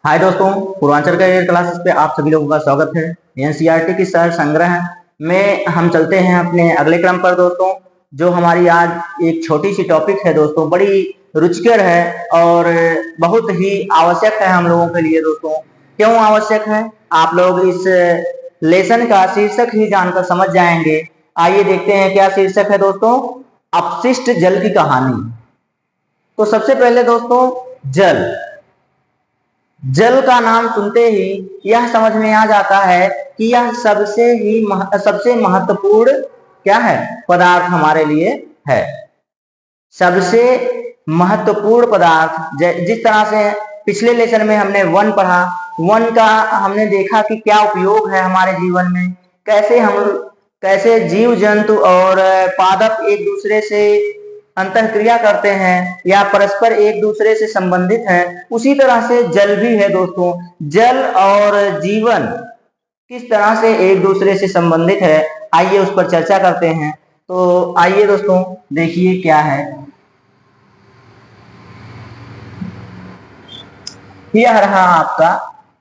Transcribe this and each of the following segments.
हाय दोस्तों, Purvanchal career classes पे आप सभी लोगों का स्वागत है। एनसीईआरटी की सर संग्रह में हम चलते हैं अपने अगले क्रम पर दोस्तों। जो हमारी आज एक छोटी सी टॉपिक है दोस्तों, बड़ी रुचिकर है और बहुत ही आवश्यक है हम लोगों के लिए दोस्तों। क्यों आवश्यक है, आप लोग इस लेसन का शीर्षक ही जानकर समझ जाएंगे। आइए देखते हैं क्या शीर्षक है दोस्तों, अपशिष्ट जल की कहानी। तो सबसे पहले दोस्तों, जल का नाम सुनते ही यह समझ में आ जाता है कि यह सबसे महत्वपूर्ण क्या है, पदार्थ हमारे लिए है। सबसे महत्वपूर्ण पदार्थ, जिस तरह से पिछले लेसन में हमने वन पढ़ा, वन का हमने देखा कि क्या उपयोग है हमारे जीवन में, कैसे जीव जंतु और पादप एक दूसरे से अंतःक्रिया करते हैं या परस्पर एक दूसरे से संबंधित हैं। उसी तरह से जल भी है दोस्तों। जल और जीवन किस तरह से एक दूसरे से संबंधित है, आइए उस पर चर्चा करते हैं। तो आइए दोस्तों देखिए क्या है, यह रहा आपका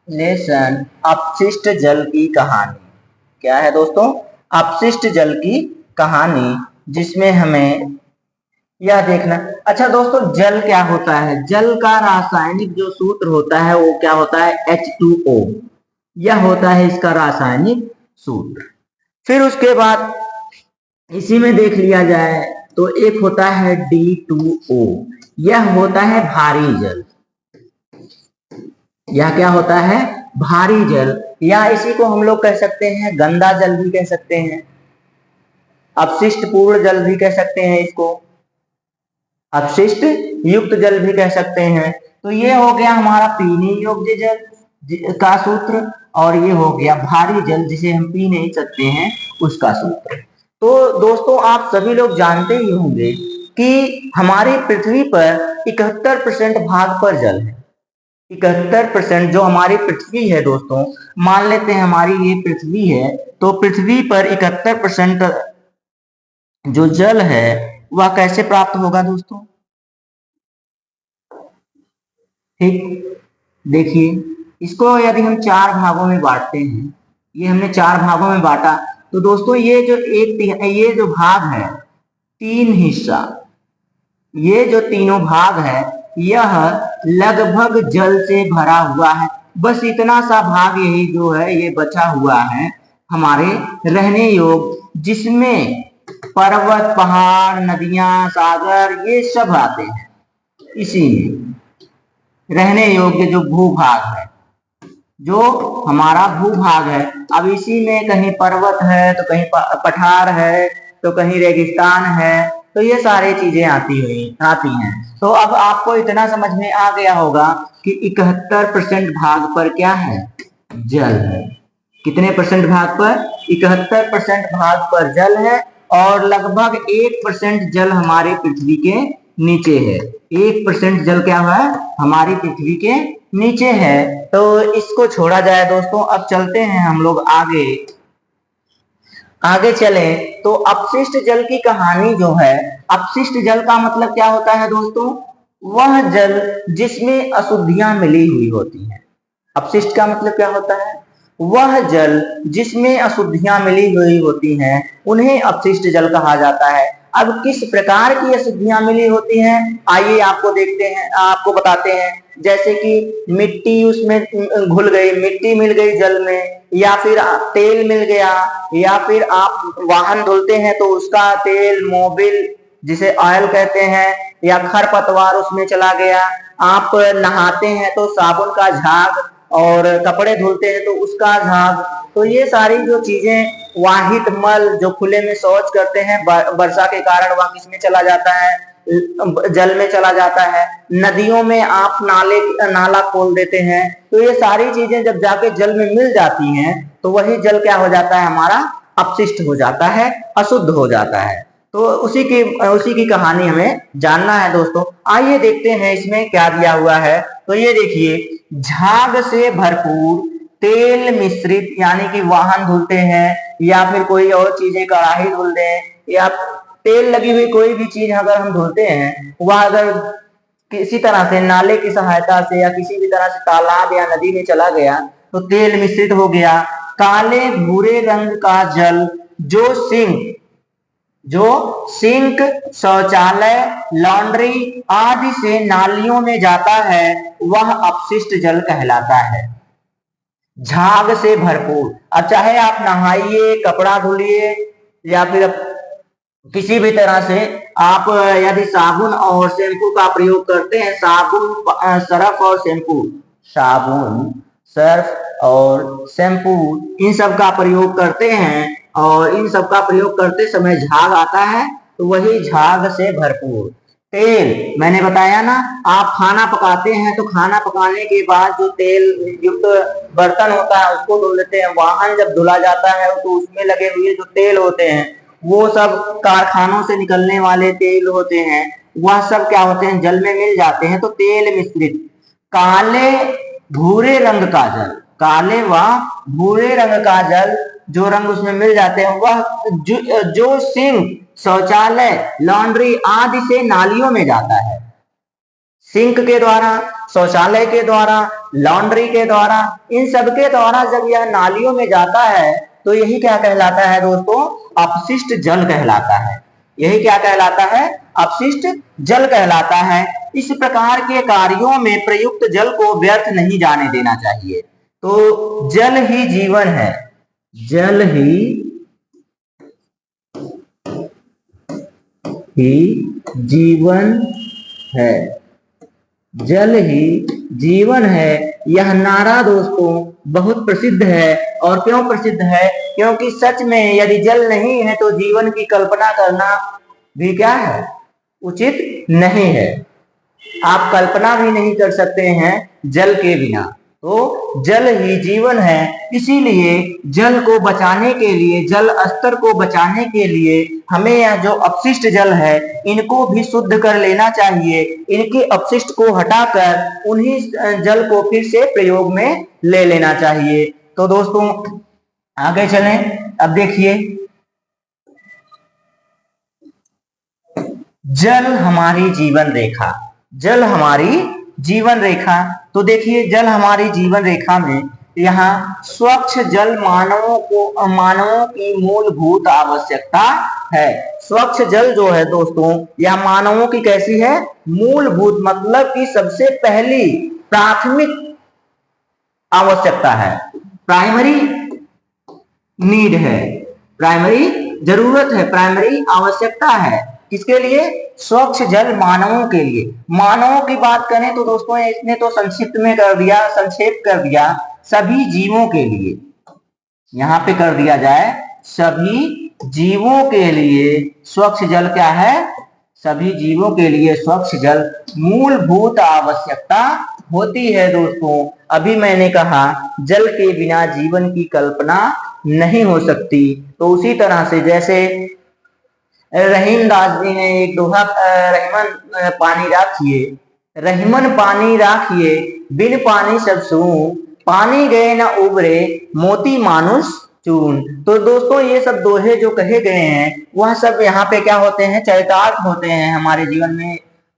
लेसन अपशिष्ट जल की कहानी। क्या है दोस्तों, अपशिष्ट जल की कहानी, जिसमें हमें यह देखना। अच्छा दोस्तों, जल क्या होता है? जल का रासायनिक जो सूत्र होता है वो क्या होता है, H2O। यह होता है इसका रासायनिक सूत्र। फिर उसके बाद इसी में देख लिया जाए तो एक होता है D2O। यह होता है भारी जल। यह क्या होता है, भारी जल, या इसी को हम लोग कह सकते हैं गंदा जल भी कह सकते हैं, अपशिष्ट पूर्ण जल भी कह सकते हैं, इसको अपशिष्ट युक्त जल भी कह सकते हैं। तो ये हो गया हमारा पीने योग्य जल का सूत्र, और ये हो गया भारी जल जिसे हम पी नहीं सकते हैं उसका सूत्र। तो दोस्तों आप सभी लोग जानते ही होंगे कि हमारी पृथ्वी पर 71% भाग पर जल है। 71% जो हमारी पृथ्वी है दोस्तों, मान लेते हैं हमारी ये पृथ्वी है, तो पृथ्वी पर 71% जो जल है वह कैसे प्राप्त होगा दोस्तों? ठीक, देखिए इसको यदि हम 4 भागों में बांटते हैं, ये हमने 4 भागों में बांटा, तो दोस्तों ये जो भाग है, 3 हिस्सा, ये जो तीनों भाग है यह लगभग जल से भरा हुआ है। बस इतना सा भाग यही जो है ये बचा हुआ है हमारे रहने योग्य, जिसमें पर्वत, पहाड़, नदियां, सागर ये सब आते हैं। इसी में रहने योग्य जो भूभाग है, जो हमारा भूभाग है, अब इसी में कहीं पर्वत है तो कहीं पठार है तो कहीं रेगिस्तान है, तो ये सारी चीजें आती हैं। तो अब आपको इतना समझ में आ गया होगा कि 71% भाग पर क्या है, जल है। कितने परसेंट भाग पर? 71% भाग पर जल है, और लगभग 1% जल हमारी पृथ्वी के नीचे है। 1% जल क्या है, हमारी पृथ्वी के नीचे है। तो इसको छोड़ा जाए दोस्तों, अब चलते हैं हम लोग आगे चलें तो अपशिष्ट जल की कहानी जो है, अपशिष्ट जल का मतलब क्या होता है दोस्तों, वह जल जिसमें अशुद्धियां मिली हुई होती हैं। अपशिष्ट का मतलब क्या होता है, वह जल जिसमें अशुद्धियां मिली हुई होती हैं उन्हें अपशिष्ट जल कहा जाता है। अब किस प्रकार की अशुद्धियां मिली होती हैं, आइए आपको बताते हैं। जैसे कि मिट्टी उसमें घुल गई, मिट्टी मिल गई जल में, या फिर तेल मिल गया, या फिर आप वाहन धुलते हैं तो उसका तेल, मोबिल जिसे ऑयल कहते हैं, या खरपतवार उसमें चला गया। आप नहाते हैं तो साबुन का झाग, और कपड़े धुलते हैं तो उसका झाग। तो ये सारी जो चीजें, वाहित मल जो खुले में शौच करते हैं, वर्षा के कारण वह किसमें चला जाता है, जल में चला जाता है। नदियों में आप नाला खोल देते हैं, तो ये सारी चीजें जब जाके जल में मिल जाती हैं तो वही जल क्या हो जाता है, हमारा अपशिष्ट हो जाता है, अशुद्ध हो जाता है। तो उसी की कहानी हमें जानना है दोस्तों। आइए देखते हैं इसमें क्या दिया हुआ है। तो ये देखिए, झाग से भरपूर तेल मिश्रित, यानी कि वाहन धुलते हैं या फिर कोई और चीजें, कढ़ाई धुल दें या तेल लगी हुई कोई भी चीज अगर हम धुलते हैं, वह अगर किसी तरह से नाले की सहायता से या किसी भी तरह से तालाब या नदी में चला गया तो तेल मिश्रित हो गया। काले भूरे रंग का जल जो सिंक, शौचालय, लॉन्ड्री आदि से नालियों में जाता है वह अपशिष्ट जल कहलाता है। झाग से भरपूर, अब चाहे आप नहाइए, कपड़ा धुलिए या फिर किसी भी तरह से आप यदि साबुन और शैम्पू का प्रयोग करते हैं, सर्फ और शैम्पू इन सब का प्रयोग करते हैं और इन सब का प्रयोग करते समय झाग आता है तो वही झाग से भरपूर। तेल, मैंने बताया ना, आप खाना पकाते हैं तो खाना पकाने के बाद जो तेल युक्त बर्तन होता है उसको धो लेते हैं। वाहन जब धुला जाता है तो उसमें लगे हुए जो तेल होते हैं वो सब कारखानों से निकलने वाले तेल होते हैं, वह सब क्या होते हैं, जल में मिल जाते हैं तो तेल मिश्रित। काले भूरे रंग का जल, काले व भूरे रंग का जल जो रंग उसमें मिल जाते हैं वह जो सिंक, शौचालय, लॉन्ड्री आदि से नालियों में जाता है। सिंक के द्वारा, शौचालय के द्वारा, लॉन्ड्री के द्वारा, इन सब के द्वारा जब यह नालियों में जाता है तो यही क्या कहलाता है दोस्तों, अपशिष्ट जल कहलाता है। यही क्या कहलाता है, अपशिष्ट जल कहलाता है। इस प्रकार के कार्यों में प्रयुक्त जल को व्यर्थ नहीं जाने देना चाहिए। तो जल ही जीवन है, जल ही जीवन है, जल ही जीवन है। यह नारा दोस्तों बहुत प्रसिद्ध है। और क्यों प्रसिद्ध है, क्योंकि सच में यदि जल नहीं है तो जीवन की कल्पना करना भी क्या है, उचित नहीं है। आप कल्पना भी नहीं कर सकते हैं जल के बिना। तो जल ही जीवन है, इसीलिए जल को बचाने के लिए, जल स्तर को बचाने के लिए हमें यह जो अपशिष्ट जल है इनको भी शुद्ध कर लेना चाहिए। इनके अपशिष्ट को हटाकर उन्हीं जल को फिर से प्रयोग में ले लेना चाहिए। तो दोस्तों आगे चलें। अब देखिए, जल हमारी जीवन रेखा, जल हमारी जीवन रेखा। तो देखिए, जल हमारी जीवन रेखा में यहाँ स्वच्छ जल मानवों की मूलभूत आवश्यकता है। स्वच्छ जल जो है दोस्तों, यह मानवों की कैसी है, मूलभूत, मतलब कि सबसे पहली प्राथमिक आवश्यकता है, प्राइमरी नीड है, प्राइमरी जरूरत है, प्राइमरी आवश्यकता है। किसके लिए, स्वच्छ जल मानवों के लिए। मानवों की बात करें तो दोस्तों इसने तो संक्षिप्त में कर दिया, संक्षेप कर दिया, सभी जीवों के लिए, यहाँ पे कर दिया जाए सभी जीवों के लिए स्वच्छ जल क्या है, सभी जीवों के लिए स्वच्छ जल मूलभूत आवश्यकता होती है दोस्तों। अभी मैंने कहा जल के बिना जीवन की कल्पना नहीं हो सकती। तो उसी तरह से जैसे रहीम दास जी ने एक दोहा, रहीमन पानी राखिए, रहीमन पानी राखिए, बिन पानी सब सून, पानी गए न उबरे, मोती मानुष चून। तो दोस्तों ये सब दोहे जो कहे गए हैं वह सब यहाँ पे क्या होते हैं, चरितार्थ होते हैं, हमारे जीवन में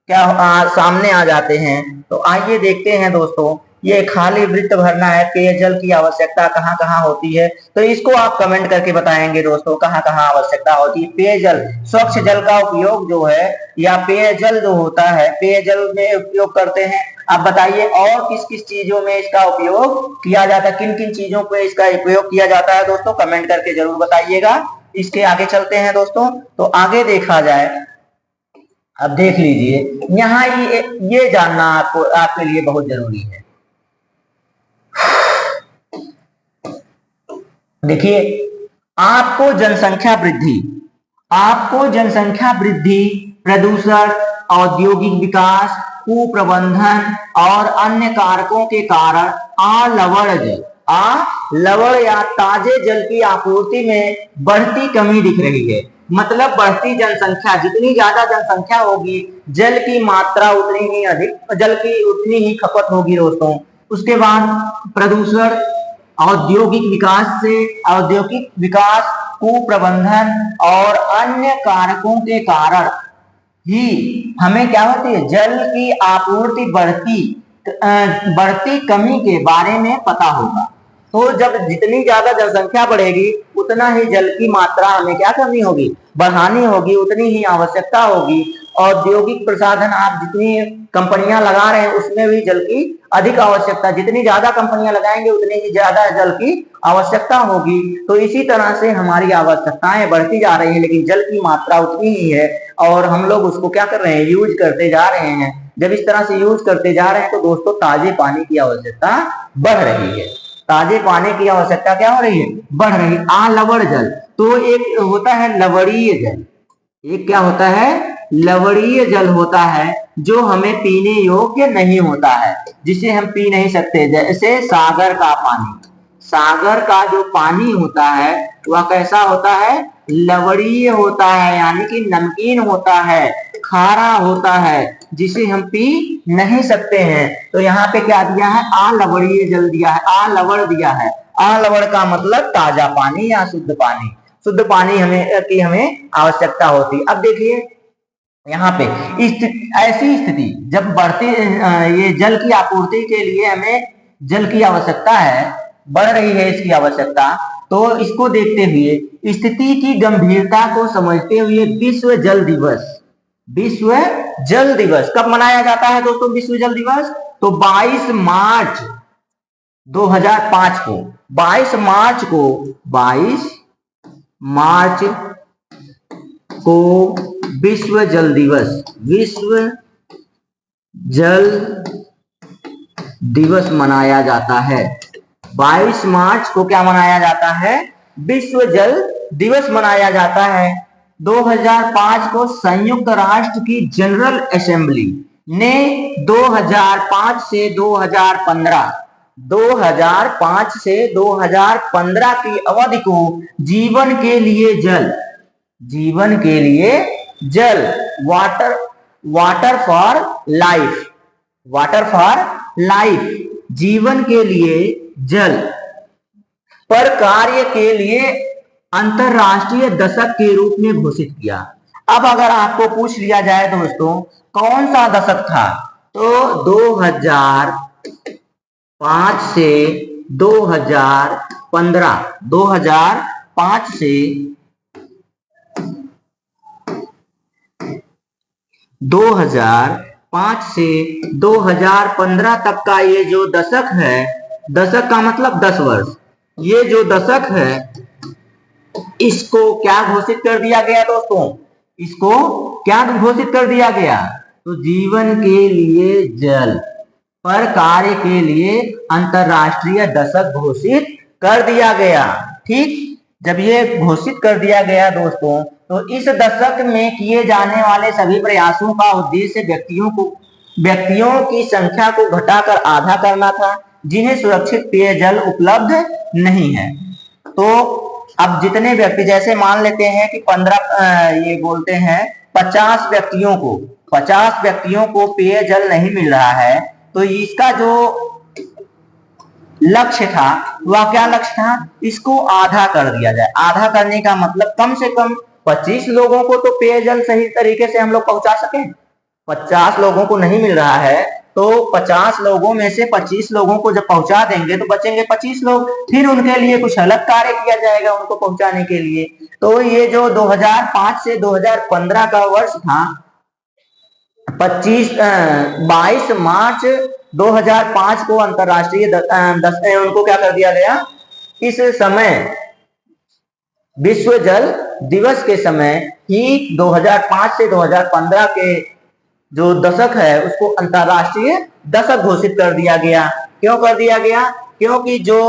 क्या सामने आ जाते हैं। तो आइए देखते हैं दोस्तों, ये खाली वृत्त भरना है, पेयजल की आवश्यकता कहाँ कहाँ होती है, तो इसको आप कमेंट करके बताएंगे दोस्तों कहाँ कहाँ आवश्यकता होती है। पेयजल, स्वच्छ जल का उपयोग जो है या पेयजल जो होता है, पेयजल में उपयोग करते हैं। आप बताइए और किस किस चीजों में इसका उपयोग किया जाता है, किन किन चीजों पे इसका उपयोग किया जाता है दोस्तों, कमेंट करके जरूर बताइएगा। इसके आगे चलते हैं दोस्तों। तो आगे देखा जाए, अब देख लीजिए यहाँ ये जानना आपके लिए बहुत जरूरी है। देखिए, आपको जनसंख्या वृद्धि, प्रदूषण, औद्योगिक विकास, कुप्रबंधन और अन्य कारकों के कारण लवण या ताजे जल की आपूर्ति में बढ़ती कमी दिख रही है। मतलब बढ़ती जनसंख्या, जितनी ज्यादा जनसंख्या होगी जल की मात्रा उतनी ही अधिक, जल की उतनी ही खपत होगी दोस्तों। उसके बाद प्रदूषण, औद्योगिक विकास, कुप्रबंधन और अन्य कारकों के कारण ही हमें क्या होती है, जल की आपूर्ति बढ़ती कमी के बारे में पता होगा। तो जब जितनी ज्यादा जनसंख्या बढ़ेगी उतना ही जल की मात्रा हमें क्या करनी होगी, बढ़ानी होगी, उतनी ही आवश्यकता होगी। औद्योगिक प्रसाधन आप जितनी कंपनियां लगा रहे हैं उसमें भी जल की अधिक आवश्यकता, जितनी ज्यादा कंपनियां लगाएंगे उतनी ही ज्यादा जल की आवश्यकता होगी। तो इसी तरह से हमारी आवश्यकताएं बढ़ती जा रही है लेकिन जल की मात्रा उतनी ही है और हम लोग उसको क्या कर रहे हैं, यूज करते जा रहे हैं। जब इस तरह से यूज करते जा रहे हैं तो दोस्तों ताजे पानी की आवश्यकता बढ़ रही है। ताजे पानी की आवश्यकता क्या हो रही है, बढ़ रही है। लवण जल, तो एक होता है लवणीय जल, एक क्या होता है, लवणीय जल होता है जो हमें पीने योग्य नहीं होता है, जिसे हम पी नहीं सकते। जैसे सागर का पानी, सागर का जो पानी होता है वह कैसा होता है, लवणीय होता है, यानी कि नमकीन होता है, खारा होता है, जिसे हम पी नहीं सकते हैं। तो यहाँ पे क्या दिया है, अलवणीय जल दिया है, अलवण दिया है। अलवण का मतलब ताजा पानी या शुद्ध पानी, शुद्ध पानी हमें आवश्यकता होती। अब देखिए यहाँ पे ऐसी स्थिति जब बढ़ती ये जल की आपूर्ति के लिए हमें जल की आवश्यकता है, बढ़ रही है इसकी आवश्यकता, तो इसको देखते हुए स्थिति की गंभीरता को समझते हुए विश्व जल दिवस, विश्व जल दिवस कब मनाया जाता है दोस्तों, विश्व जल दिवस तो 22 मार्च 2005 को, 22 मार्च को विश्व जल दिवस, विश्व जल दिवस मनाया जाता है। 22 मार्च को क्या मनाया जाता है, विश्व जल दिवस मनाया जाता है। 2005 को संयुक्त राष्ट्र की जनरल असेंबली ने 2005 से 2015 की अवधि को जीवन के लिए वाटर फॉर लाइफ, जीवन के लिए जल पर कार्य के लिए अंतरराष्ट्रीय दशक के रूप में घोषित किया। अब अगर आपको पूछ लिया जाए दोस्तों कौन सा दशक था, तो 2005 से 2015, 2005 से 2015 तक का ये जो दशक है, दशक का मतलब 10 वर्ष, ये जो दशक है इसको क्या घोषित कर दिया गया दोस्तों, इसको क्या घोषित कर दिया गया, तो जीवन के लिए जल पर कार्य के लिए अंतरराष्ट्रीय दशक घोषित कर दिया गया। ठीक, जब ये घोषित कर दिया गया दोस्तों तो इस दशक में किए जाने वाले सभी प्रयासों का उद्देश्य व्यक्तियों की संख्या को घटाकर आधा करना था जिन्हें सुरक्षित पेयजल उपलब्ध नहीं है। तो अब जितने व्यक्ति, जैसे मान लेते हैं कि 50 व्यक्तियों को पेयजल नहीं मिल रहा है, तो इसका जो लक्ष्य था वह क्या लक्ष्य था, इसको आधा कर दिया जाए। आधा करने का मतलब कम से कम 25 लोगों को तो पेयजल सही तरीके से हम लोग पहुंचा सके। 50 लोगों को नहीं मिल रहा है तो 50 लोगों में से 25 लोगों को जब पहुंचा देंगे तो बचेंगे 25 लोग, फिर उनके लिए कुछ अलग कार्य किया जाएगा उनको पहुंचाने के लिए। तो ये जो 2005 से 2015 का वर्ष था, 22 मार्च 2005 को अंतरराष्ट्रीय उनको क्या कर दिया गया, इस समय विश्व जल दिवस के समय ही 2005 से 2015 के जो दशक है उसको अंतरराष्ट्रीय दशक घोषित कर दिया गया। क्यों कर दिया गया, क्योंकि जो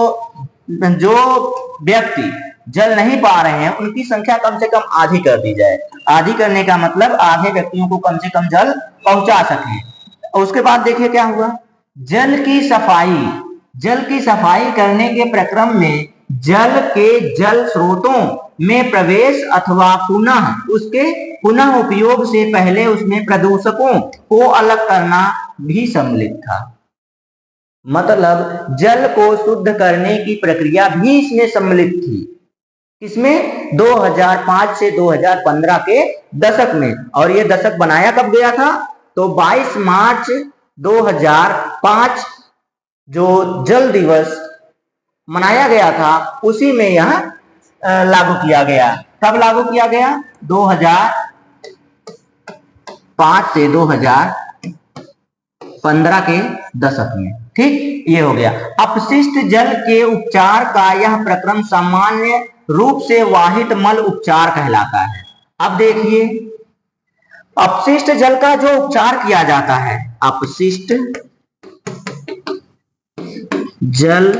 व्यक्ति जल नहीं पा रहे हैं उनकी संख्या कम से कम आधी कर दी जाए। आधी करने का मतलब आधे व्यक्तियों को कम से कम जल पहुंचा सके। उसके बाद देखिए क्या हुआ, जल की सफाई करने के प्रक्रम में जल के जल स्रोतों में प्रवेश अथवा पुनः उपयोग से पहले उसमें प्रदूषकों को अलग करना भी सम्मिलित था। मतलब जल को शुद्ध करने की प्रक्रिया भी इसमें सम्मिलित थी। किसमें? 2005 से 2015 के दशक में। और ये दशक बनाया कब गया था? तो 22 मार्च 2005 जो जल दिवस मनाया गया था उसी में यह लागू किया गया। कब लागू किया गया? 2005 से 2015 के दशक में। ठीक, ये हो गया। अपशिष्ट जल के उपचार का यह प्रक्रम सामान्य रूप से वाहित मल उपचार कहलाता है। अब देखिए, अपशिष्ट जल का जो उपचार किया जाता है, अपशिष्ट जल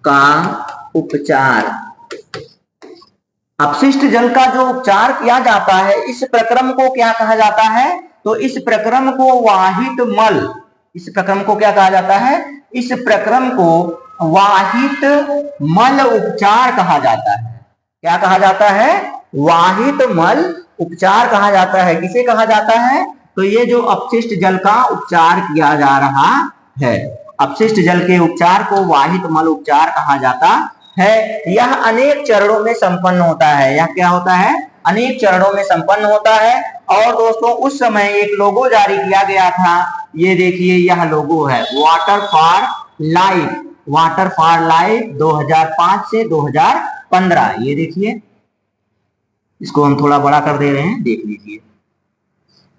का उपचार, अपशिष्ट जल का जो उपचार किया जाता है, इस प्रक्रम को क्या कहा जाता है? तो इस प्रक्रम को वाहित मल, इस प्रक्रम को क्या कहा जाता है? इस प्रक्रम को वाहित मल उपचार कहा जाता है। क्या कहा जाता है? वाहित मल उपचार कहा जाता है। किसे कहा जाता है? तो ये जो अपशिष्ट जल का उपचार किया जा रहा है, अपशिष्ट जल के उपचार को वाहित मल उपचार कहा जाता है। यह अनेक चरणों में संपन्न होता है। यह क्या होता है? अनेक चरणों में संपन्न होता है। और दोस्तों, उस समय एक लोगो जारी किया गया था। ये देखिए, यह लोगो है, water for life, water for life 2005 से 2015। ये देखिए, इसको हम थोड़ा बड़ा कर दे रहे हैं, देख लीजिए।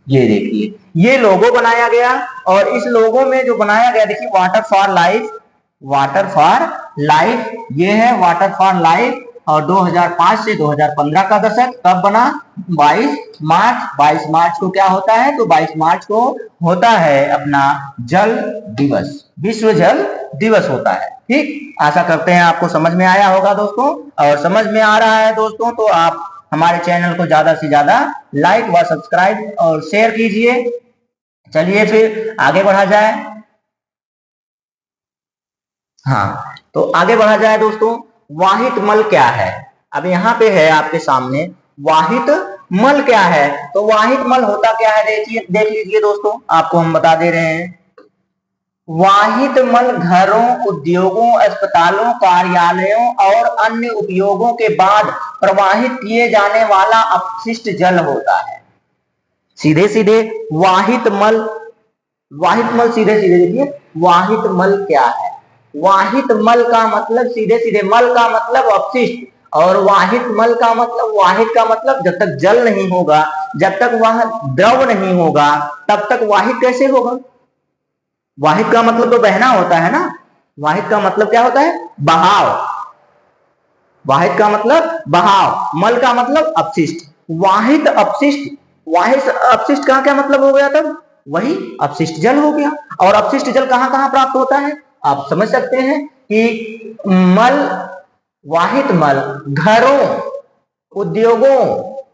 ये देखिए, ये लोगो बनाया गया। और इस लोगो में जो बनाया गया, देखिए, water for life, water for life, ये है वाटर फॉर लाइफ। और 2005 से 2015 का दशक कब बना? 22 मार्च। 22 मार्च को क्या होता है? तो 22 मार्च को होता है अपना जल दिवस, विश्व जल दिवस होता है। ठीक, आशा करते हैं आपको समझ में आया होगा दोस्तों। और समझ में आ रहा है दोस्तों तो आप हमारे चैनल को ज्यादा से ज्यादा लाइक व सब्सक्राइब और शेयर कीजिए। चलिए फिर आगे बढ़ा जाए। हाँ, तो आगे बढ़ा जाए दोस्तों। वाहित मल क्या है? अब यहाँ पे है आपके सामने, वाहित मल क्या है? तो वाहित मल होता क्या है, देखिए, देख लीजिए दोस्तों, आपको हम बता दे रहे हैं। वाहित मल घरों, उद्योगों, अस्पतालों, कार्यालयों और अन्य उपयोगों के बाद प्रवाहित किए जाने वाला अपशिष्ट जल होता है। सीधे सीधे वाहित मल, वाहित मल सीधे सीधे देखिए, वाहित मल क्या है? वाहित मल का मतलब सीधे सीधे, मल का मतलब अपशिष्ट, और वाहित मल का मतलब, वाहित का मतलब जब तक जल नहीं होगा, जब तक वह द्रव नहीं होगा, तब तक वाहित कैसे होगा? वाहित का मतलब तो बहना होता है ना। वाहित का मतलब क्या होता है? बहाव। वाहित का मतलब बहाव, मल का मतलब अपशिष्ट। वाहित अपशिष्ट, वाहित अपशिष्ट का क्या मतलब हो गया? तब वही अपशिष्ट जल हो गया। और अपशिष्ट जल कहां कहां प्राप्त होता है? आप समझ सकते हैं कि मल, वाहित मल घरों, उद्योगों,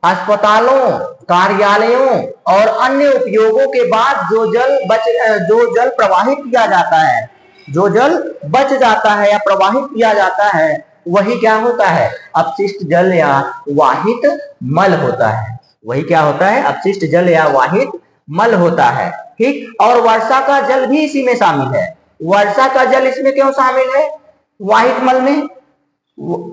अस्पतालों, कार्यालयों और अन्य उपयोगों के बाद जो जल प्रवाहित किया जाता है, जो जल बच जाता है या प्रवाहित किया जाता है, वही क्या होता है? अपशिष्ट जल या वाहित मल होता है। वही क्या होता है? अपशिष्ट जल या वाहित मल होता है। ठीक, और वर्षा का जल भी इसी में शामिल है। वर्षा का जल इसमें क्यों शामिल है? वाहित मल में।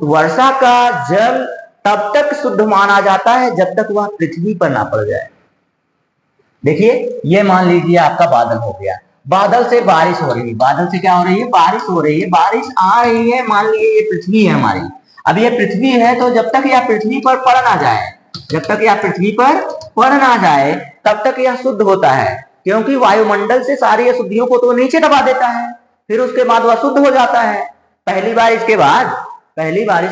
वर्षा का जल तब तक शुद्ध माना जाता है जब तक वह पृथ्वी पर ना पड़ जाए। देखिए, ये मान लीजिए आपका बादल हो गया, बादल से बारिश हो रही है। बादल से क्या हो रही है? बारिश हो रही है, बारिश आ रही है। मान लीजिए ये पृथ्वी है हमारी। अब ये पृथ्वी है, तो जब तक यह पृथ्वी पर पड़ ना जाए, जब तक यह पृथ्वी पर पड़ ना जाए, तब तक यह शुद्ध होता है। क्योंकि वायुमंडल से सारी अशुद्धियों को तो नीचे दबा देता है, फिर उसके बाद वह शुद्ध हो जाता है। पहली बारिश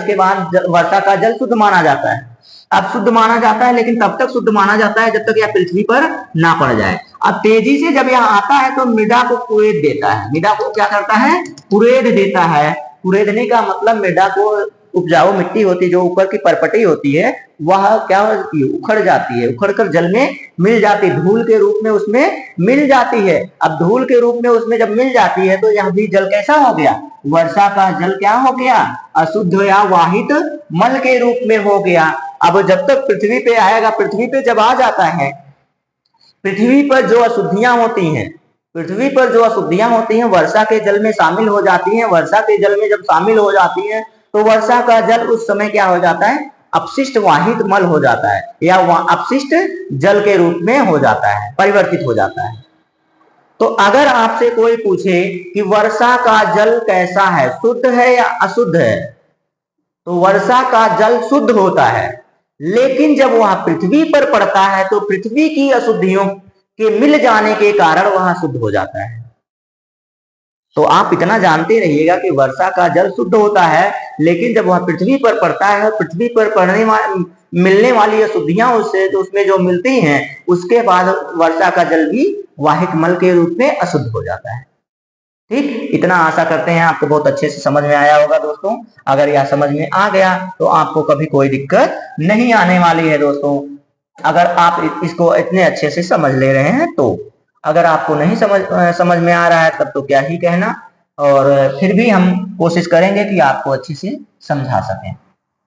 के बाद वर्षा का जल शुद्ध माना जाता है। अब शुद्ध माना जाता है, लेकिन तब तक शुद्ध माना जाता है जब तक यह पृथ्वी पर ना पड़ जाए। अब तेजी से जब यह आता है तो मृदा को कुरेद देता है। मृदा को क्या करता है? कुरेद देता है। कुरेदने का मतलब मृदा को, उपजाऊ मिट्टी होती है जो ऊपर की परपटी होती है, वह क्या होती है? उखड़ जाती है, उखड़कर जल में मिल जाती है, धूल के रूप में उसमें मिल जाती है। अब धूल के रूप में उसमें जब मिल जाती है तो यह भी जल कैसा हो गया? वर्षा का जल क्या हो गया? अशुद्ध या वाहित मल के रूप में हो गया। अब जब तक पृथ्वी पे आएगा, पृथ्वी पे जब आ जाता है, पृथ्वी पर जो अशुद्धियां होती हैं, पृथ्वी पर जो अशुद्धियां होती हैं वर्षा के जल में शामिल हो जाती हैं। वर्षा के जल में जब शामिल हो जाती हैं तो वर्षा का जल उस समय क्या हो जाता है, अपशिष्ट वाहित मल हो जाता है, या अपशिष्ट जल के रूप में हो जाता है, परिवर्तित हो जाता है। तो अगर आपसे कोई पूछे कि वर्षा का जल कैसा है, शुद्ध है या अशुद्ध है, तो वर्षा का जल शुद्ध होता है, लेकिन जब वह पृथ्वी पर पड़ता है तो पृथ्वी की अशुद्धियों के मिल जाने के कारण वह शुद्ध हो जाता है। तो आप इतना जानते रहिएगा कि वर्षा का जल शुद्ध होता है, लेकिन जब वह पृथ्वी पर पड़ता है, पृथ्वी पर मिलने वाली अशुद्धियां उससे उसमें जो मिलती हैं, उसके बाद वर्षा का जल भी वाहित मल के रूप में अशुद्ध हो जाता है। ठीक, इतना आशा करते हैं आपको बहुत अच्छे से समझ में आया होगा दोस्तों। अगर यह समझ में आ गया तो आपको कभी कोई दिक्कत नहीं आने वाली है दोस्तों, अगर आप इसको इतने अच्छे से समझ ले रहे हैं तो। अगर आपको नहीं समझ में आ रहा है तब तो क्या ही कहना, और फिर भी हम कोशिश करेंगे कि आपको अच्छे से समझा सकें।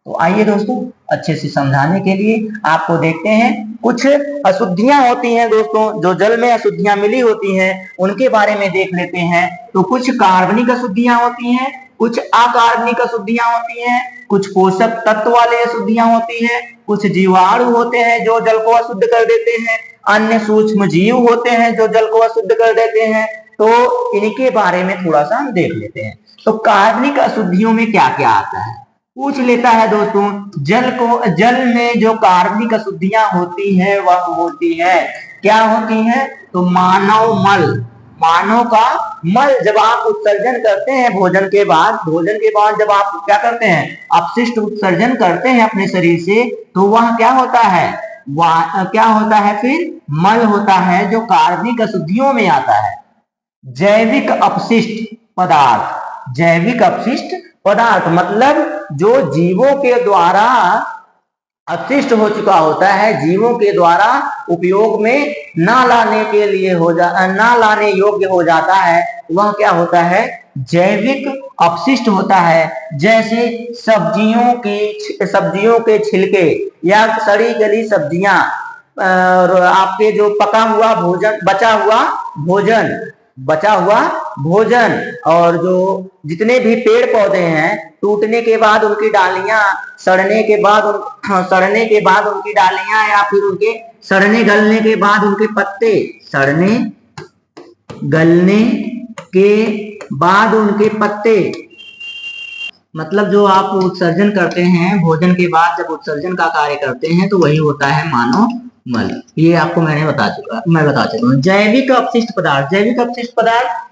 तो आइए दोस्तों, अच्छे से समझाने के लिए आपको देखते हैं, कुछ अशुद्धियां होती हैं दोस्तों, जो जल में अशुद्धियां मिली होती हैं, उनके बारे में देख लेते हैं। तो कुछ कार्बनिक अशुद्धियां होती हैं, कुछ अकार्बनिक अशुद्धियां होती हैं, कुछ पोषक तत्व वाले अशुद्धियां होती हैं, कुछ जीवाणु होते हैं जो जल को अशुद्ध कर देते हैं, अन्य सूक्ष्म जीव होते हैं जो जल को अशुद्ध कर देते हैं। तो इनके बारे में थोड़ा सा हम देख लेते हैं। तो कार्बनिक अशुद्धियों में क्या क्या आता है, पूछ लेता है दोस्तों। जल में जो कार्बनिक अशुद्धियां होती है वह होती है, क्या होती है, तो मानव मल, मानव का मल। जब आप उत्सर्जन करते हैं भोजन के बाद जब आप क्या करते हैं, अपशिष्ट उत्सर्जन करते हैं अपने शरीर से, तो वह क्या होता है, क्या होता है, फिर मल होता है जो कार्बनिक अशुद्धियों में आता है। जैविक अपशिष्ट पदार्थ, जैविक अपशिष्ट पदार्थ मतलब जो जीवों के द्वारा अपशिष्ट हो चुका होता है, जीवों के द्वारा उपयोग में ना लाने योग्य हो जाता है, वह क्या होता है, जैविक अपशिष्ट होता है। जैसे सब्जियों के छिलके या सड़ी गली सब्जियां, आपके जो पका हुआ भोजन, बचा हुआ भोजन, और जो जितने भी पेड़ पौधे हैं, टूटने के बाद उनकी डालियां, सड़ने के बाद उनकी डालियां, या फिर उनके सड़ने गलने के बाद उनके पत्ते, सड़ने गलने के बाद उनके पत्ते, मतलब जो आप उत्सर्जन करते हैं भोजन के बाद, जब उत्सर्जन का कार्य करते हैं तो वही होता है मानव मल। ये आपको मैं बता चुका हूँ। जैविक अपशिष्ट पदार्थ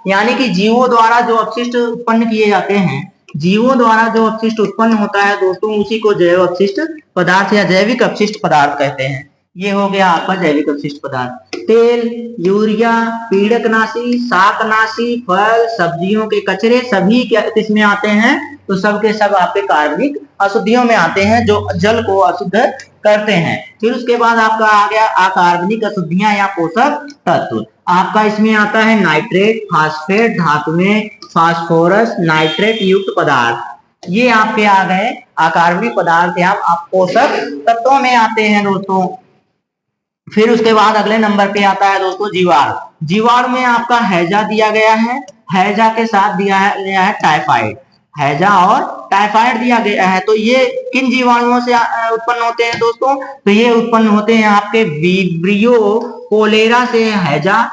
यानी कि जीवों द्वारा जो अपशिष्ट उत्पन्न किए जाते हैं, जीवों द्वारा जो अपशिष्ट उत्पन्न होता है दोस्तों, उसी को जैव अपशिष्ट पदार्थ या जैविक अपशिष्ट पदार्थ कहते हैं। ये हो गया आपका जैविक अपशिष्ट पदार्थ। तेल, यूरिया, पीड़कनाशी, शाकनाशी, फल सब्जियों के कचरे सभी किसमें आते हैं, तो सब के सब आपके कार्बनिक अशुद्धियों में आते हैं जो जल को अशुद्ध करते हैं। फिर उसके बाद आपका आ गया अकार्बनिक अशुद्धियां या पोषक तत्व। आपका इसमें आता है नाइट्रेट, फास्फेट, धातुएं, फास्फोरस, नाइट्रेट युक्त पदार्थ। ये आपके आ गए अकार्बनिक पदार्थ या पोषक तत्वों में आते हैं दोस्तों। फिर उसके बाद अगले नंबर पे आता है दोस्तों जीवाणु। जीवाणु में आपका हैजा दिया गया है, हैजा के साथ दिया गया है टाइफाइड, हैजा और टाइफाइड दिया गया है। तो ये किन जीवाणुओं से उत्पन्न होते हैं दोस्तों, तो ये उत्पन्न होते हैं आपके विब्रियो कोलेरा से हैजा,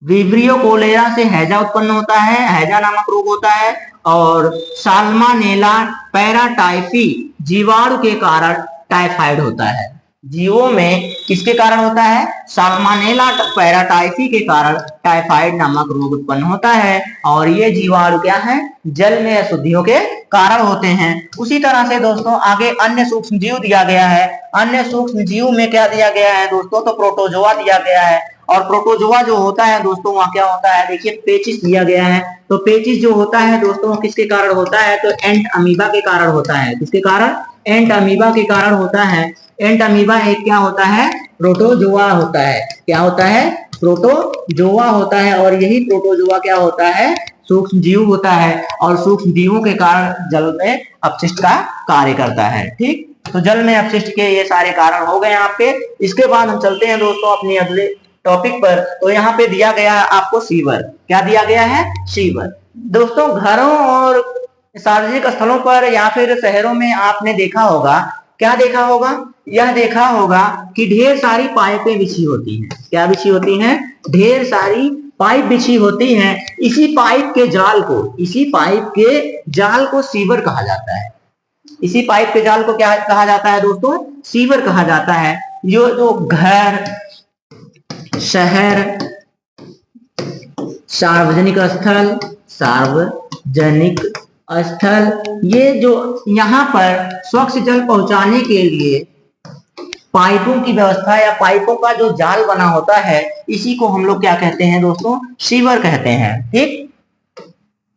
विब्रियो कोलेरा से हैजा उत्पन्न होता है, हैजा नामक रोग होता है। और साल्मोनेला पैराटाइफी जीवाणु के कारण टाइफाइड होता है। जीवों में किसके कारण होता है, साल्मोनेला पैराटाइफी के कारण टाइफाइड नामक रोग उत्पन्न होता है। और ये जीवाणु क्या है, जल में अशुद्धियों के कारण होते हैं। उसी तरह से दोस्तों आगे अन्य सूक्ष्म जीव दिया गया है। अन्य सूक्ष्म जीव में क्या दिया गया है दोस्तों, तो प्रोटोजोआ दिया गया है। और प्रोटोजोआ जो होता है दोस्तों, वहां क्या होता है, देखिए पेचिस दिया गया है। तो पेचिस जो होता है दोस्तों किसके कारण होता है, तो एंट अमीबा के कारण होता है। किसके कारण, एंट अमीबा के कारण होता है। एंट अमीबा एक क्या होता है, प्रोटोजोआ होता है। क्या होता है, प्रोटोजोआ होता है। और यही प्रोटोजोआ क्या होता है, सूक्ष्म जीव होता है। और सूक्ष्म जीवों के कारण जल में अपशिष्ट का कार्य करता है। ठीक, तो जल में अपशिष्ट के ये सारे कारण हो गए आपके। इसके बाद हम चलते हैं दोस्तों अपनी अगले टॉपिक पर। तो यहाँ पे दिया गया है आपको सीवर। क्या दिया गया है, सीवर। दोस्तों घरों और सार्वजनिक स्थलों पर या फिर शहरों में आपने देखा होगा, क्या देखा होगा, यह देखा होगा कि ढेर सारी पाइपें बिछी होती हैं। क्या बिछी होती हैं? ढेर सारी पाइप बिछी होती हैं। इसी पाइप के जाल को सीवर कहा जाता है। इसी पाइप के जाल को क्या कहा जाता है दोस्तों? सीवर कहा जाता है। जो घर, शहर, सार्वजनिक स्थल, ये जो यहाँ पर स्वच्छ जल पहुंचाने के लिए पाइपों की व्यवस्था या पाइपों का जो जाल बना होता है, इसी को हम लोग क्या कहते हैं दोस्तों? सीवर कहते हैं। ठीक,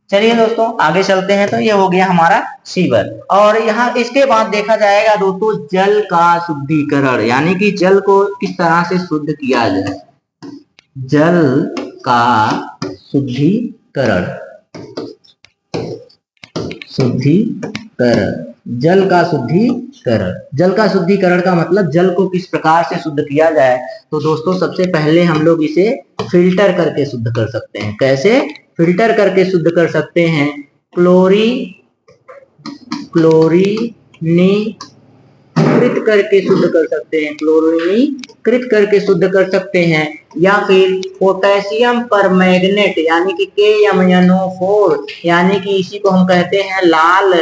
चलिए दोस्तों आगे चलते हैं। तो ये हो गया हमारा सीवर। और यहाँ इसके बाद देखा जाएगा दोस्तों जल का शुद्धिकरण, यानी कि जल को किस तरह से शुद्ध किया जाए। जल का शुद्धिकरण, जल का शुद्धिकरण। जल का शुद्धिकरण का मतलब जल को किस प्रकार से शुद्ध किया जाए। तो दोस्तों सबसे पहले हम लोग इसे फिल्टर करके शुद्ध कर सकते हैं। कैसे फिल्टर करके शुद्ध कर सकते हैं? क्लोरीनीकृत करके शुद्ध कर सकते हैं, क्लोरीनीकृत करके शुद्ध कर सकते हैं, या फिर पोटेशियम परमैंगनेट यानी कि KMnO4, यानी कि इसी को हम कहते हैं लाल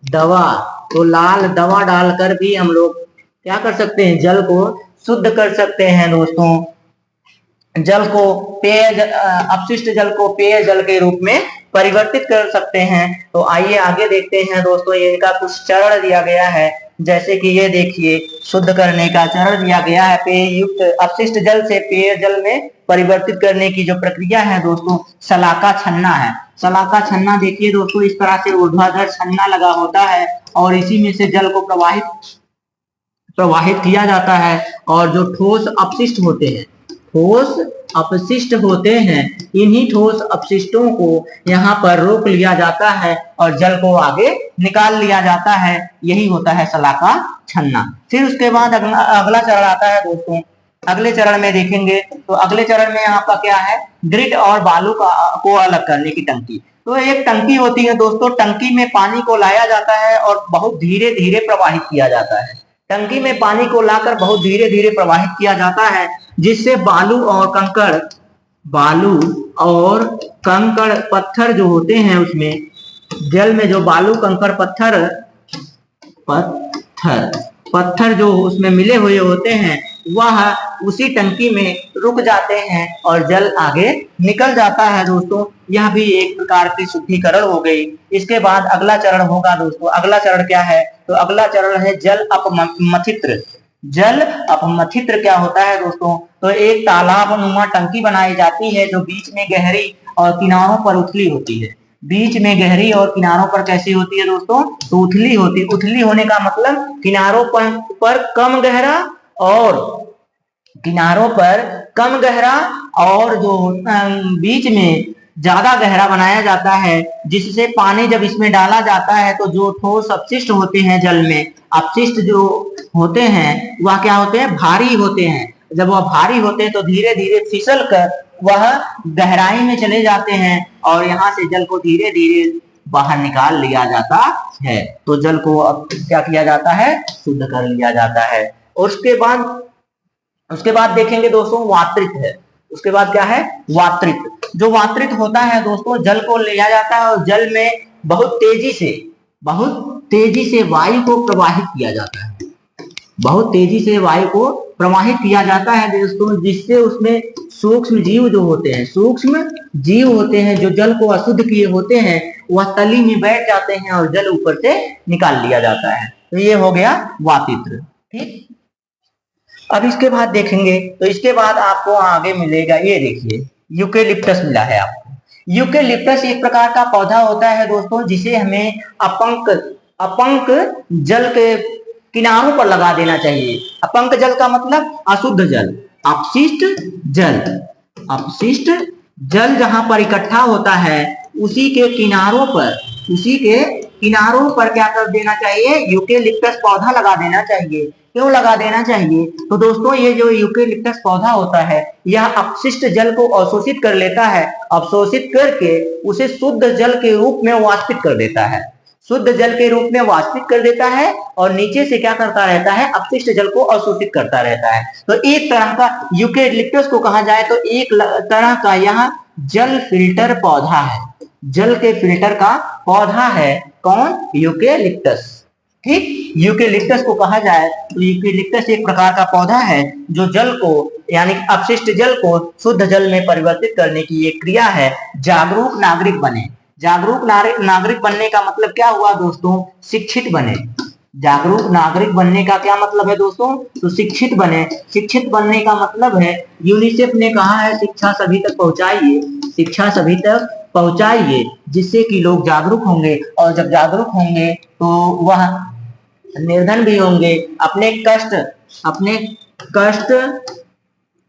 दवा। तो लाल दवा डालकर भी हम लोग क्या कर सकते हैं? जल को शुद्ध कर सकते हैं दोस्तों। जल को अपशिष्ट जल को पेय जल के रूप में परिवर्तित कर सकते हैं। तो आइए आगे देखते हैं दोस्तों, ये इनका कुछ चरण दिया गया है। जैसे कि ये देखिए, शुद्ध करने का चरण दिया गया है। पेय युक्त अपशिष्ट जल से पेय जल में परिवर्तित करने की जो प्रक्रिया है दोस्तों, शलाका छन्ना है। शलाका छन्ना देखिए दोस्तों, इस तरह से ऊर्ध्वाधर छन्ना लगा होता है और इसी में से जल को प्रवाहित किया जाता है। और जो ठोस अपशिष्ट होते हैं, इन्हीं ठोस अपशिष्टों को यहाँ पर रोक लिया जाता है और जल को आगे निकाल लिया जाता है। यही होता है शलाका छन्ना। फिर उसके बाद अगला चरण आता है दोस्तों। अगले चरण में देखेंगे तो अगले चरण में यहाँ पर क्या है? ग्रिट और बालू को अलग करने की टंकी। तो एक टंकी होती है दोस्तों, टंकी में पानी को लाया जाता है और बहुत धीरे धीरे प्रवाहित किया जाता है। टंकी में पानी को लाकर बहुत धीरे धीरे प्रवाहित किया जाता है, जिससे बालू और कंकड़ पत्थर जो होते हैं, उसमें जल में जो बालू कंकड़ पत्थर जो उसमें मिले हुए होते हैं, वह उसी टंकी में रुक जाते हैं और जल आगे निकल जाता है दोस्तों। यह भी एक प्रकार की शुद्धिकरण हो गई। इसके बाद अगला चरण होगा दोस्तों। अगला चरण क्या है? तो अगला चरण है जल अपमथित्र। जल अपमथित्र क्या होता है दोस्तों? तो एक तालाब नुमा टंकी बनाई जाती है जो बीच में गहरी और किनारों पर उथली होती है। बीच में गहरी और किनारों पर कैसी होती है दोस्तों? तो उथली होती। उथली होने का मतलब किनारों पर कम गहरा और जो बीच में ज्यादा गहरा बनाया जाता है, जिससे पानी जब इसमें डाला जाता है तो जो ठोस अपशिष्ट होते हैं जल में, अपशिष्ट जो होते हैं वह क्या होते हैं? भारी होते हैं। जब वह भारी होते हैं तो धीरे धीरे फिसल कर वह गहराई में चले जाते हैं और यहाँ से जल को धीरे धीरे बाहर निकाल लिया जाता है। तो जल को अब क्या किया जाता है? शुद्ध कर लिया जाता है। और उसके बाद देखेंगे दोस्तों वातृत है। उसके बाद क्या है? वातृत। जो वातृत होता है दोस्तों, जल को लिया जाता है और जल में बहुत तेजी से वायु को प्रवाहित किया जाता है। बहुत तेजी से वायु को प्रवाहित किया जाता है दोस्तों, जिससे उसमें सूक्ष्म जीव होते हैं जो जल को अशुद्ध किए होते हैं, वह तली में बैठ जाते हैं और जल ऊपर से निकाल लिया जाता है। तो ये हो गया वातित्र। ठीक, अब इसके बाद देखेंगे तो इसके बाद आपको आगे मिलेगा, ये देखिए यूकेलिप्टस मिला है आपको। यूकेलिप्टस एक प्रकार का पौधा होता है दोस्तों, जिसे हमें अपंक जल के किनारों पर लगा देना चाहिए। अपंक जल का मतलब अशुद्ध जल, अपशिष्ट जल जहां पर इकट्ठा होता है, उसी के किनारों पर क्या कर देना चाहिए? यूकेलिप्टस पौधा लगा देना चाहिए। क्यों लगा देना चाहिए? तो दोस्तों ये जो यूकेलिप्टस पौधा होता है, यह अपशिष्ट जल को अवशोषित कर लेता है, अवशोषित करके उसे शुद्ध जल के रूप में वाष्पित कर देता है। शुद्ध जल के रूप में वाष्पित कर देता है और नीचे से क्या करता रहता है, अपशिष्ट जल को अवशोषित करता रहता है। तो एक तरह का यूकेलिप्टस को कहा जाए तो एक तरह का यह जल फिल्टर पौधा है, जल के फिल्टर का पौधा है कौन, यूकेलिप्टस। ठीक, यूकेलिप्टस को कहा जाए तो यूकेलिप्टस एक प्रकार का पौधा है जो जल को यानी अपशिष्ट जल को शुद्ध जल में परिवर्तित करने की एक क्रिया है। जागरूक नागरिक बने, जागरूक नागरिक बनने का मतलब क्या हुआ दोस्तों, शिक्षित बने। जागरूक नागरिक बनने का क्या मतलब है दोस्तों, तो शिक्षित बने। शिक्षित बनने का मतलब है, यूनिसेफ ने कहा है शिक्षा सभी तक पहुंचाइए, शिक्षा सभी तक पहुंचाइए, जिससे कि लोग जागरूक होंगे और जब जागरूक होंगे तो वह निर्धन भी होंगे, अपने कष्ट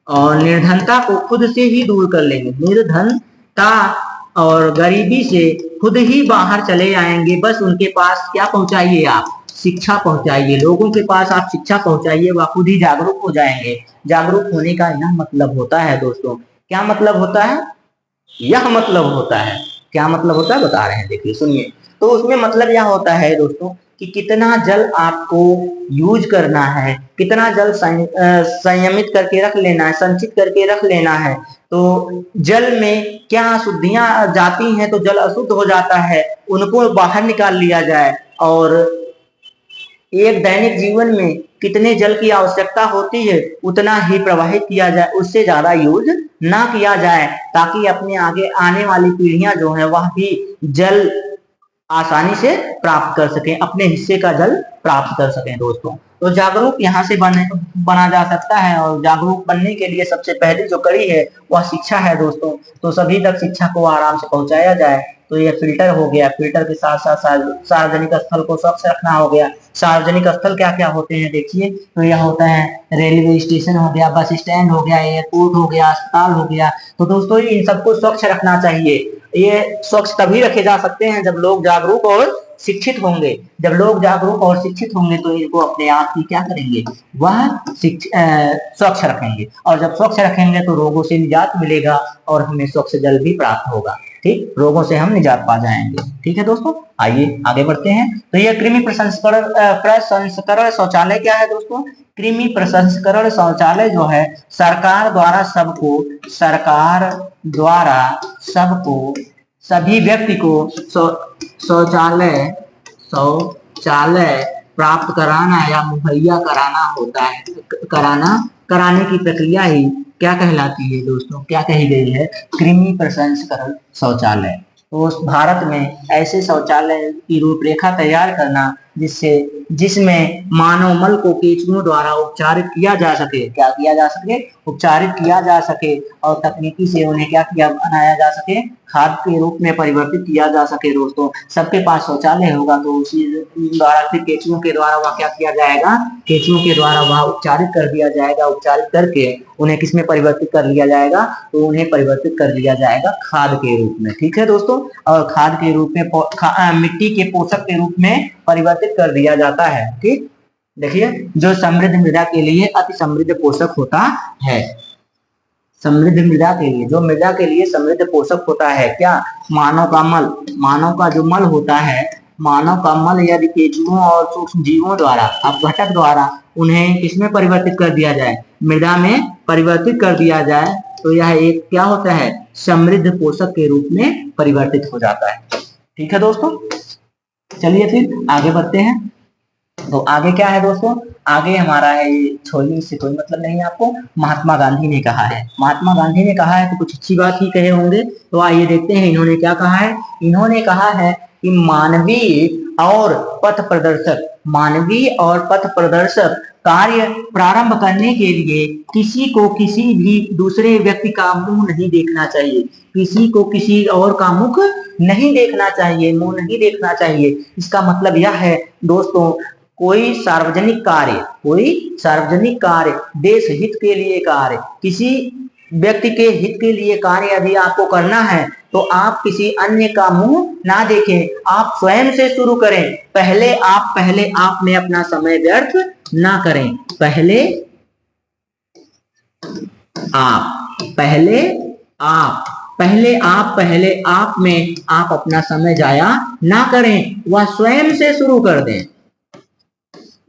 और निर्धनता को खुद से ही दूर कर लेंगे। निर्धनता और गरीबी से खुद ही बाहर चले आएंगे। बस उनके पास क्या पहुंचाइए, आप शिक्षा पहुंचाइए, लोगों के पास आप शिक्षा पहुंचाइए, वह खुद ही जागरूक हो जाएंगे। जागरूक होने का यह मतलब होता है दोस्तों, क्या मतलब होता है, यह मतलब होता है, क्या मतलब होता है बता रहे हैं, देखिए सुनिए। तो उसमें मतलब यह होता है दोस्तों कि कितना जल आपको यूज करना है, कितना जल संयमित करके रख लेना है, संचित करके रख लेना है। तो जल में क्या अशुद्धियां जाती हैं तो जल अशुद्ध हो जाता है, उनको बाहर निकाल लिया जाए। और एक दैनिक जीवन में कितने जल की आवश्यकता होती है उतना ही प्रवाहित किया जाए, उससे ज्यादा यूज ना किया जाए, ताकि अपने आगे आने वाली पीढ़ियां जो है वह भी जल आसानी से प्राप्त कर सकें, अपने हिस्से का जल प्राप्त कर सकें दोस्तों। तो जागरूक यहाँ से बना जा सकता है और जागरूक बनने के लिए सबसे पहली जो कड़ी है वह शिक्षा है दोस्तों। तो सभी तक शिक्षा को आराम से पहुंचाया जाए। तो ये फिल्टर हो गया, फिल्टर के साथ साथ सार्वजनिक स्थल को स्वच्छ रखना हो गया। सार्वजनिक स्थल क्या क्या होते हैं देखिए, तो यह होता है रेलवे स्टेशन हो गया, बस स्टैंड हो गया, एयरपोर्ट हो गया, अस्पताल हो गया। तो दोस्तों इन सबको स्वच्छ रखना चाहिए। ये स्वच्छ तभी रखे जा सकते हैं जब लोग जागरूक और शिक्षित होंगे। जब लोग जागरूक और शिक्षित होंगे तो इनको अपने आप ही क्या करेंगे, वह स्वच्छ रखेंगे, और जब स्वच्छ रखेंगे तो रोगों से निजात मिलेगा और हमें स्वच्छ जल भी प्राप्त होगा। ठीक, रोगों से हम निजात पा जाएंगे। ठीक है दोस्तों, आइए आगे बढ़ते हैं। तो यह कृमि प्रसंस्करण शौचालय क्या है दोस्तों, कृमि प्रसंस्करण शौचालय जो है सरकार द्वारा सभी व्यक्ति को शौचालय प्राप्त कराना या मुहैया कराना होता है। कराने की प्रक्रिया ही क्या कहलाती है दोस्तों, क्या कही गई है, कृमि प्रसंस्करण शौचालय। तो भारत में ऐसे शौचालय की रूपरेखा तैयार करना जिसमें मानव मल को केंचुओं द्वारा उपचारित किया जा सके, क्या किया जा सके, उपचारित किया जा सके, और तकनीकी से उन्हें क्या किया बनाया जा सके, खाद के रूप में परिवर्तित किया जा सके दोस्तों। सबके पास शौचालय होगा तो उसी द्वारा फिर केंचुओं के द्वारा वह क्या किया जाएगा, केंचुओं के द्वारा वह उपचारित कर दिया जाएगा। उपचारित करके उन्हें किसमें परिवर्तित कर लिया जाएगा, तो उन्हें परिवर्तित कर लिया जाएगा खाद के रूप में। ठीक है दोस्तों, और खाद के रूप में मिट्टी के पोषक के रूप में परिवर्तित कर दिया जाता है। ठीक, देखिए जो समृद्ध मृदा के लिए अति समृद्ध पोषक होता है। समृद्ध मृदा के लिए, जो मृदा के लिए समृद्ध पोषक होता है क्या, मानव का मल, मानव का जो मल होता है, मानव का मल यदि केंचुओं और सूक्ष्म जीवों द्वारा अपघटक द्वारा उन्हें किसमें परिवर्तित कर दिया जाए, मृदा में परिवर्तित कर दिया जाए, तो यह एक क्या होता है, समृद्ध पोषक के रूप में परिवर्तित हो जाता है। ठीक है दोस्तों, चलिए फिर आगे बढ़ते हैं। तो आगे क्या है दोस्तों, आगे हमारा है, छोड़िए इससे कोई मतलब नहीं है आपको। महात्मा गांधी ने कहा है, महात्मा गांधी ने कहा है तो कुछ अच्छी बात ही कहे होंगे। तो आइए देखते हैं इन्होंने क्या कहा है। इन्होंने कहा है कि मानवीय और पथ प्रदर्शक कार्य प्रारंभ करने के लिए किसी को किसी भी दूसरे व्यक्ति का मुंह नहीं देखना चाहिए, किसी को किसी और का मुख नहीं देखना चाहिए, मुंह नहीं देखना चाहिए। इसका मतलब यह है दोस्तों, कोई सार्वजनिक कार्य, देश हित के लिए कार्य, किसी व्यक्ति के हित के लिए कार्य यदि आपको करना है तो आप किसी अन्य का मुंह ना देखें, आप स्वयं से शुरू करें। पहले आप में अपना समय व्यर्थ ना करें। पहले आप में आप अपना समय जाया ना करें, वह स्वयं से शुरू कर दें।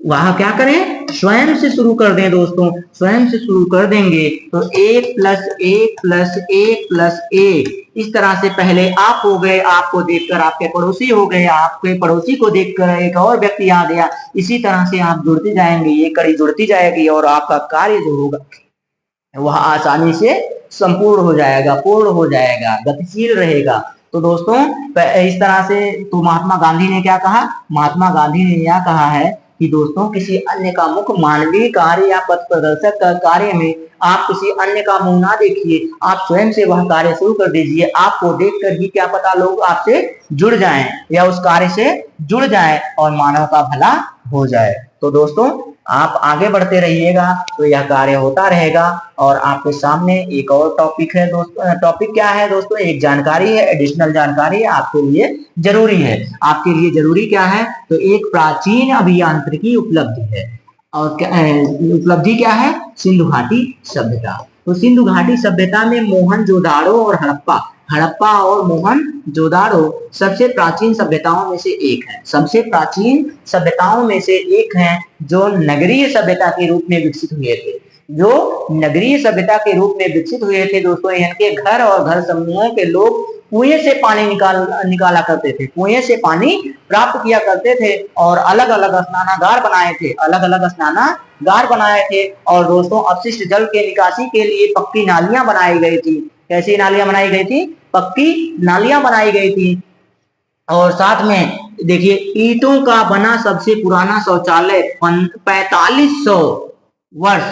वह क्या करें? स्वयं से शुरू कर दें दोस्तों। स्वयं से शुरू कर देंगे तो 1 + 1 + 1 + 1 इस तरह से पहले आप हो गए, आपको देखकर आपके पड़ोसी हो गए, आपके पड़ोसी को देखकर एक और व्यक्ति आ गया। इसी तरह से आप जुड़ते जाएंगे, ये कड़ी जुड़ती जाएगी और आपका कार्य जो होगा वह आसानी से संपूर्ण हो जाएगा, पूर्ण हो जाएगा, गतिशील रहेगा। तो दोस्तों इस तरह से तो महात्मा गांधी ने क्या कहा? महात्मा गांधी ने यह कहा है कि दोस्तों किसी अन्य का मुख मानवीय कार्य या पथ प्रदर्शक का कार्य में आप किसी अन्य का मुंह ना देखिए, आप स्वयं से वह कार्य शुरू कर दीजिए। आपको देखकर ही क्या पता लोग आपसे जुड़ जाएं या उस कार्य से जुड़ जाएं और मानव का भला हो जाए। तो दोस्तों आप आगे बढ़ते रहिएगा तो यह कार्य होता रहेगा। और आपके सामने एक और टॉपिक है दोस्तों। टॉपिक क्या है दोस्तों? एक जानकारी है, एडिशनल जानकारी है, आपके लिए जरूरी है। आपके लिए जरूरी क्या है? तो एक प्राचीन अभियांत्रिकी उपलब्धि है। और उपलब्धि क्या है? सिंधु घाटी सभ्यता। तो सिंधु घाटी सभ्यता में मोहनजोदाड़ो और हड़प्पा और मोहनजोदाड़ो सबसे प्राचीन सभ्यताओं में से एक है। सबसे प्राचीन सभ्यताओं में से एक है जो नगरीय सभ्यता के रूप में विकसित हुए थे। जो नगरीय सभ्यता के रूप में विकसित हुए थे दोस्तों, इनके घर और घर समूहों के लोग कुएं से पानी निकाला करते थे, कुएं से पानी प्राप्त किया करते थे और अलग अलग स्नानागार बनाए थे। और दोस्तों अपशिष्ट जल के निकासी के लिए पक्की नालियां बनाई गई थी। कैसी नालियां बनाई गई थी? पक्की नालियां बनाई गई थी। और साथ में देखिए ईंटों का बना सबसे पुराना शौचालय 4500 वर्ष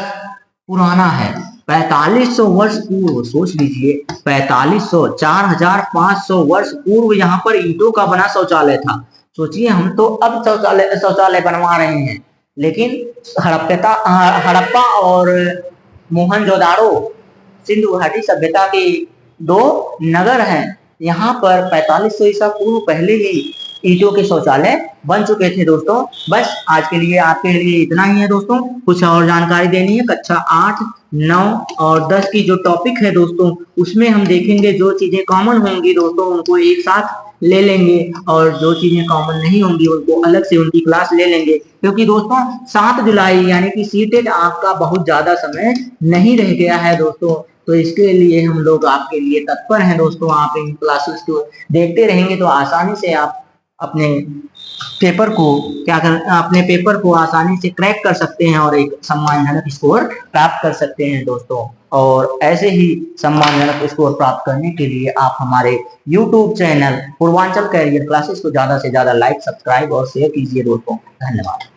पुराना है। 4500 वर्ष पूर्व, सोच लीजिए 4500, 4500 वर्ष पूर्व यहाँ पर ईंटों का बना शौचालय था। सोचिए हम तो अब शौचालय बनवा रहे हैं, लेकिन हड़प्पा और मोहनजोदाड़ो सिंधु घाटी सभ्यता के दो नगर हैं। यहाँ पर 4500 ईसा पूर्व पहले ही ईंटों के शौचालय बन चुके थे दोस्तों। बस आज के लिए आपके लिए इतना ही है दोस्तों। कुछ और जानकारी देनी है कक्षा 8, 9 और 10 की जो टॉपिक है दोस्तों, उसमें हम देखेंगे जो चीजें कॉमन होंगी दोस्तों उनको एक साथ ले लेंगे और जो चीजें कॉमन नहीं होंगी उनको अलग से उनकी क्लास ले लेंगे। क्योंकि दोस्तों 7 जुलाई यानी कि सीटेट आपका बहुत ज्यादा समय नहीं रह गया है दोस्तों। तो इसके लिए हम लोग आपके लिए तत्पर हैं दोस्तों। आप इन क्लासेस को देखते रहेंगे तो आसानी से आप अपने पेपर को आसानी से क्रैक कर सकते हैं और एक सम्मानजनक स्कोर प्राप्त कर सकते हैं दोस्तों। और ऐसे ही सम्मानजनक स्कोर प्राप्त करने के लिए आप हमारे YouTube channel Purvanchal career classes को ज्यादा से ज्यादा लाइक, सब्सक्राइब और शेयर कीजिए दोस्तों। धन्यवाद।